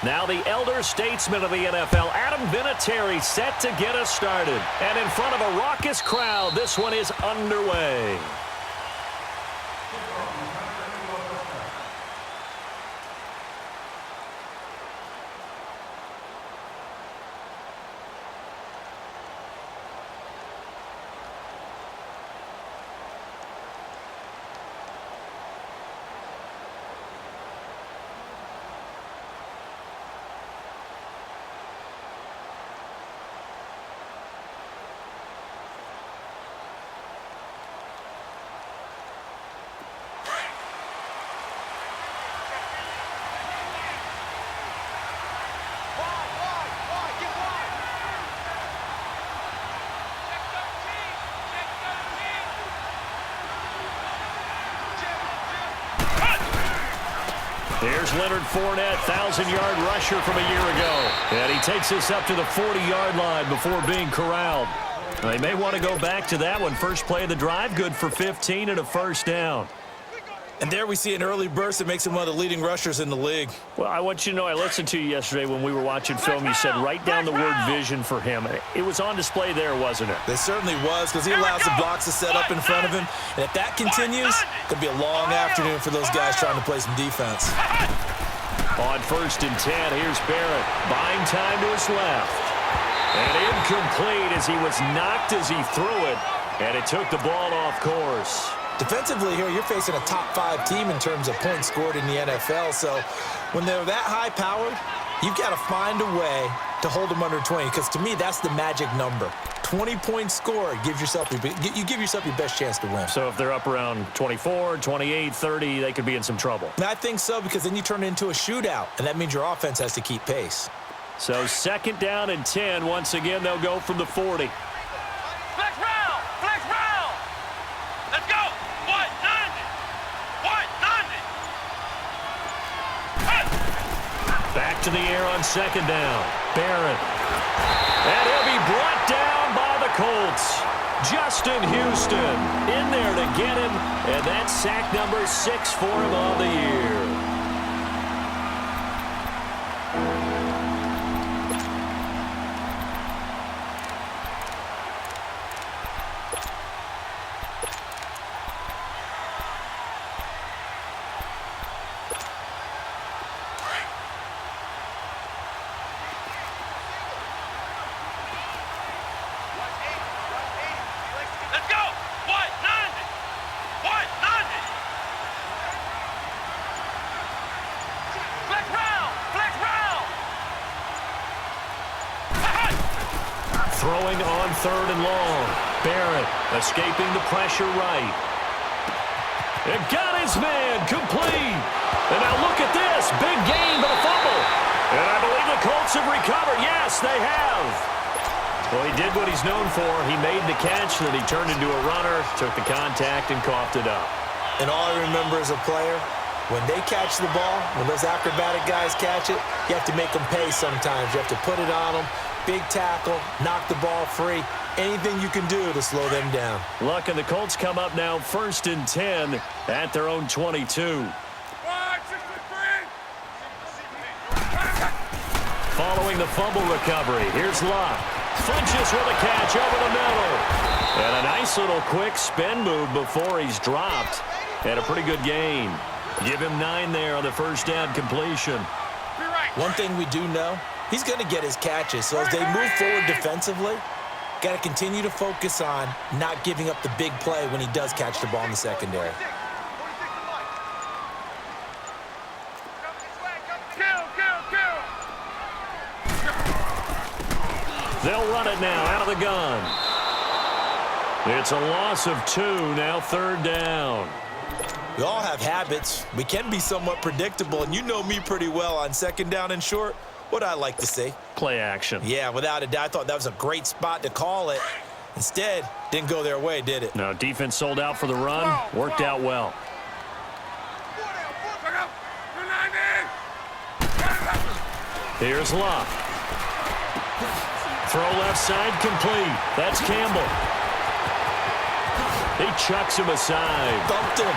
Now the elder statesman of the NFL, Adam Vinatieri, set to get us started. And in front of a raucous crowd, this one is underway. Here's Leonard Fournette, 1,000-yard rusher from a year ago. And he takes us up to the 40-yard line before being corralled. They may want to go back to that one. First play of the drive, good for 15 and a first down. And there we see an early burst that makes him one of the leading rushers in the league. Well, I want you to know, I listened to you yesterday when we were watching film. You said write down the word vision for him. It was on display there, wasn't it? It certainly was, because he allows the blocks to set up in front of him. And if that continues, it could be a long afternoon for those guys trying to play some defense. On 1st and 10, here's Barrett. Buying time to his left. And incomplete as he was knocked as he threw it. And it took the ball off course. Defensively here, you're facing a top-5 team in terms of points scored in the NFL. So when they're that high-powered, you've got to find a way to hold them under 20. Because to me, that's the magic number. 20 points scored gives yourself you give yourself your best chance to win. So if they're up around 24, 28, 30, they could be in some trouble. And I think so, because then you turn it into a shootout, and that means your offense has to keep pace. So 2nd down and 10. Once again, they'll go from the 40. Back to the air on 2nd down. Barrett. And he'll be brought down by the Colts. Justin Houston in there to get him. And that's sack number 6 for him on the year. Throwing on 3rd and long. Barrett escaping the pressure right. And got his man complete. And now look at this. Big gain but a fumble. And I believe the Colts have recovered. Yes, they have. Well, he did what he's known for. He made the catch, then he turned into a runner, took the contact, and coughed it up. And all I remember as a player, when they catch the ball, when those acrobatic guys catch it, you have to make them pay sometimes. You have to put it on them. Big tackle, knock the ball free. Anything you can do to slow them down. Look, and the Colts come up now 1st and 10 at their own 22. Following the fumble recovery, here's Luck. Flinches with a catch over the middle. And a nice little quick spin move before he's dropped. And a pretty good gain. Give him 9 there on the first down completion. One thing we do know, he's going to get his catches. So as they move forward defensively, got to continue to focus on not giving up the big play when he does catch the ball in the secondary. They'll run it now out of the gun. It's a loss of 2, now 3rd down. We all have habits. We can be somewhat predictable, and you know me pretty well on 2nd down and short. What I like to see. Play action. Yeah, without a doubt. I thought that was a great spot to call it. Instead, didn't go their way, did it? No, defense sold out for the run. Worked out well. Here's Luck. Throw left side complete. That's Campbell. He chucks him aside. Bumped him.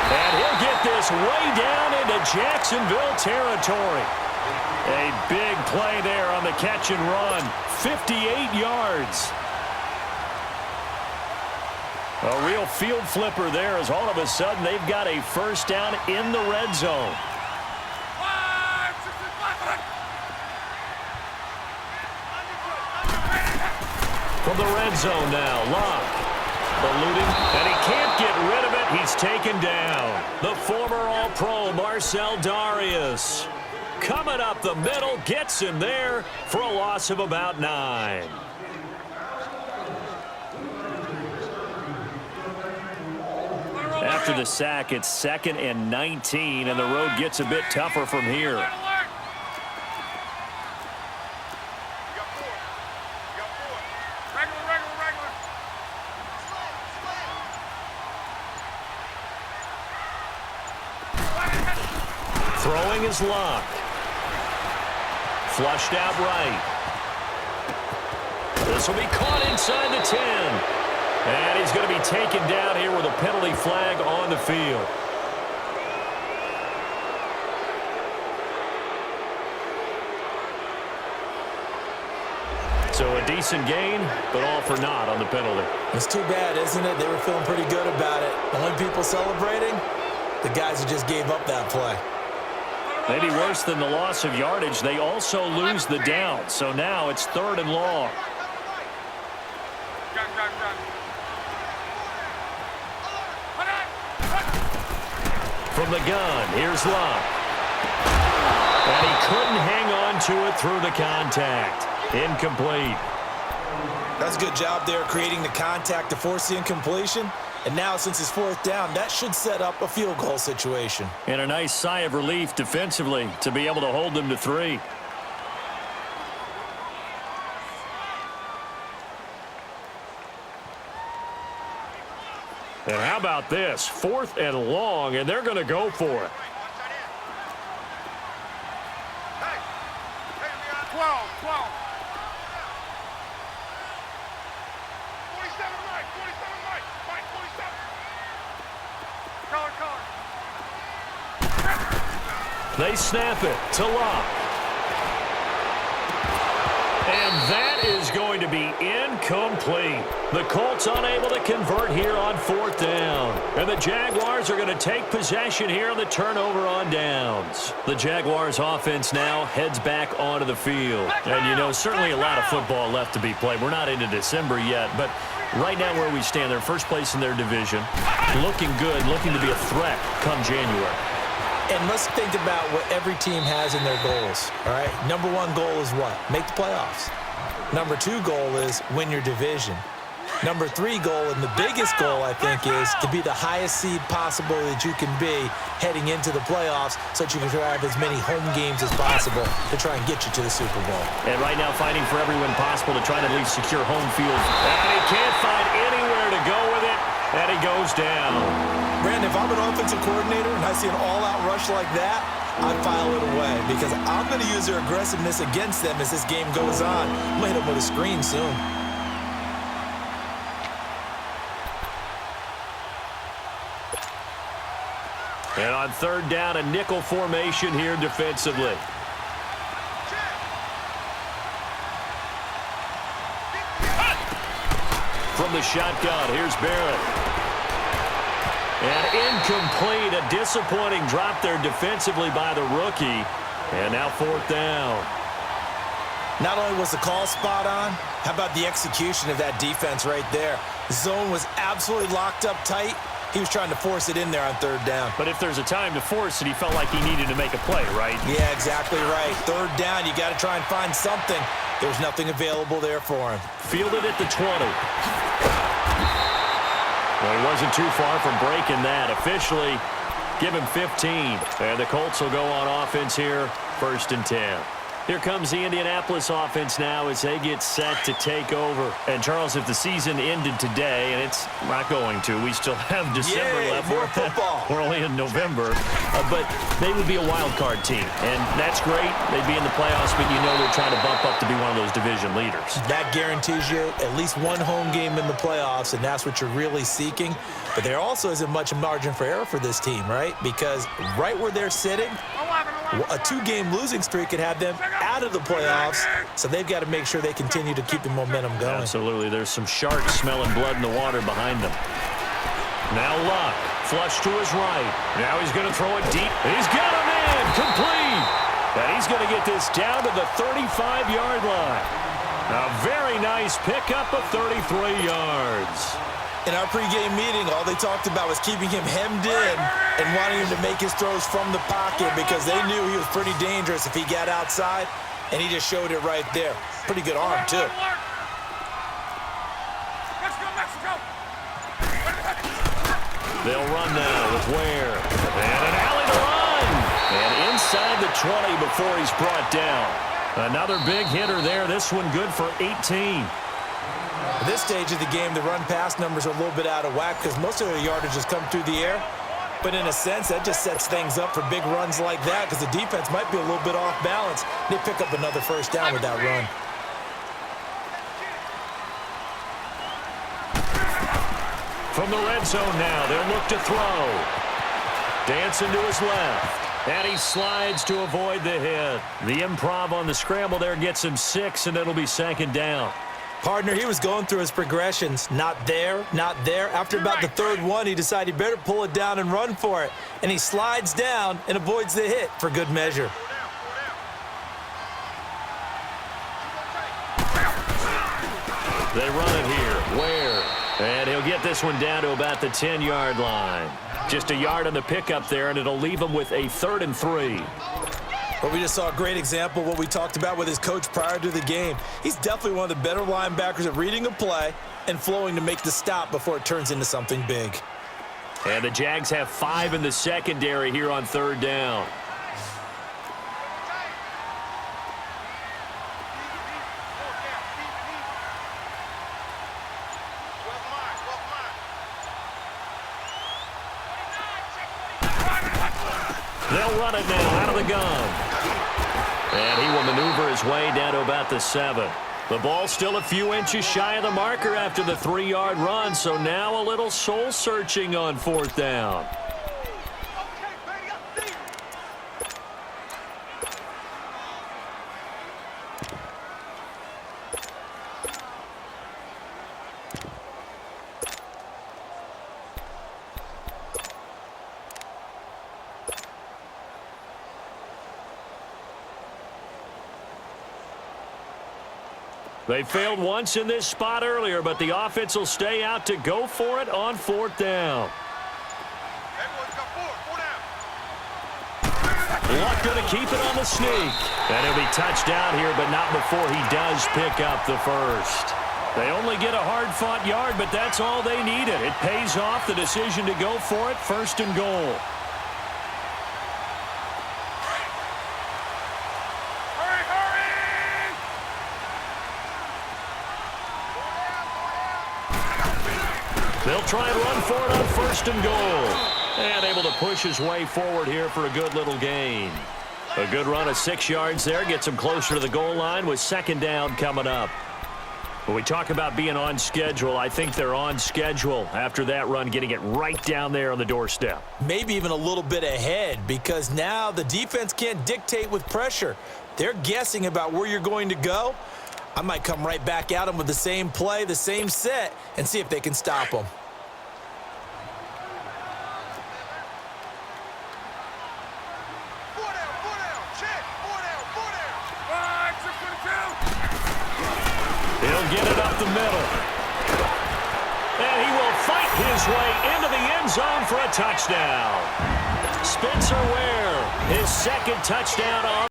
And he'll get this way down into Jacksonville territory. A big play there on the catch and run. 58 yards. A real field flipper there as all of a sudden they've got a first down in the red zone. From the red zone now, Locke. Eluding, and he can't get rid of it. He's taken down. The former All-Pro Marcel Darius coming up the middle, gets him there for a loss of about 9. After the sack, it's 2nd and 19, and the road gets a bit tougher from here. Throwing is Locke. Flushed out right. This will be caught inside the 10. And he's going to be taken down here with a penalty flag on the field. So a decent gain, but all for naught on the penalty. It's too bad, isn't it? They were feeling pretty good about it. The only people celebrating, the guys who just gave up that play. Maybe worse than the loss of yardage, they also lose the down. So now it's 3rd and long. From the gun, here's Locke. And he couldn't hang on to it through the contact. Incomplete. That's a good job there creating the contact to force the incompletion. And now, since it's 4th down, that should set up a field goal situation. And a nice sigh of relief defensively to be able to hold them to 3. And how about this? 4th and long, and they're going to go for it. Hey, 12. 47 Mike, 47. Color. They snap it to Locke. And that is going to be incomplete. The Colts unable to convert here on 4th down. And the Jaguars are going to take possession here on the turnover on downs. The Jaguars offense now heads back onto the field. And, you know, certainly a lot of football left to be played. We're not into December yet, but right now where we stand, they're first place in their division. Looking good, looking to be a threat come January. And let's think about what every team has in their goals, all right? Number 1 goal is what? Make the playoffs. Number 2 goal is win your division. Number 3 goal, and the biggest goal, I think, is to be the highest seed possible that you can be heading into the playoffs so that you can drive as many home games as possible to try and get you to the Super Bowl. And right now fighting for every win possible to try to at least secure home field. And he can't find anywhere to go with it, and he goes down. Brandon, if I'm an offensive coordinator and I see an all-out rush like that, I'd file it away because I'm going to use their aggressiveness against them as this game goes on. I'm going to hit them with a screen soon. And on 3rd down, a nickel formation here defensively. From the shotgun, here's Barrett. And incomplete, a disappointing drop there defensively by the rookie. And now 4th down. Not only was the call spot on, how about the execution of that defense right there? The zone was absolutely locked up tight. He was trying to force it in there on 3rd down. But if there's a time to force it, he felt like he needed to make a play, right? Yeah, exactly right. 3rd down, you got to try and find something. There's nothing available there for him. Fielded at the 20. Well, he wasn't too far from breaking that. Officially, give him 15. And the Colts will go on offense here, 1st and 10. Here comes the Indianapolis offense now as they get set to take over. And, Charles, if the season ended today, and it's not going to, we still have December left. More football. We're only in November. But they would be a wild card team. And that's great. They'd be in the playoffs, but you know they're trying to bump up to be one of those division leaders. That guarantees you at least one home game in the playoffs, and that's what you're really seeking. But there also isn't much margin for error for this team, right? Because right where they're sitting, a 2-game losing streak could have them out of the playoffs, so they've got to make sure they continue to keep the momentum going. Absolutely. There's some sharks smelling blood in the water behind them. Now Luck, flush to his right. Now he's going to throw it deep. He's got a man, complete. And he's going to get this down to the 35-yard line. A very nice pickup of 33 yards. In our pregame meeting, all they talked about was keeping him hemmed in and wanting him to make his throws from the pocket because they knew he was pretty dangerous if he got outside, and he just showed it right there. Pretty good arm, too. They'll run now with Ware. And an alley to run. And inside the 20 before he's brought down. Another big hitter there. This one good for 18. At this stage of the game, the run-pass numbers are a little bit out of whack because most of their yardage has come through the air. But in a sense, that just sets things up for big runs like that because the defense might be a little bit off balance. They pick up another first down with that run. From the red zone now, they'll look to throw. Dancing to his left. And he slides to avoid the hit. The improv on the scramble there gets him 6, and it'll be second down. Partner, he was going through his progressions. Not there, not there. After about the third one, he decided he better pull it down and run for it. And he slides down and avoids the hit for good measure. They run it here. Ware. And he'll get this one down to about the 10-yard line. Just a yard on the pickup there, and it'll leave him with a 3rd and 3. But we just saw a great example of what we talked about with his coach prior to the game. He's definitely one of the better linebackers at reading a play and flowing to make the stop before it turns into something big. And the Jags have 5 in the secondary here on 3rd down. They'll run it now out of the gun. And he will maneuver his way down to about the 7. The ball still a few inches shy of the marker after the 3-yard run, so now a little soul-searching on 4th down. They failed once in this spot earlier, but the offense will stay out to go for it on 4th down. Luck going to keep it on the sneak. And he'll be touched down here, but not before he does pick up the first. They only get a hard-fought yard, but that's all they needed. It pays off the decision to go for it, 1st and goal. They'll try and run for it on 1st and goal. And able to push his way forward here for a good little gain. A good run of 6 yards there. Gets him closer to the goal line with 2nd down coming up. When we talk about being on schedule, I think they're on schedule after that run, getting it right down there on the doorstep. Maybe even a little bit ahead because now the defense can't dictate with pressure. They're guessing about where you're going to go. I might come right back at them with the same play, the same set, and see if they can stop them. He'll get it up the middle. And he will fight his way into the end zone for a touchdown. Spencer Ware, his 2nd touchdown on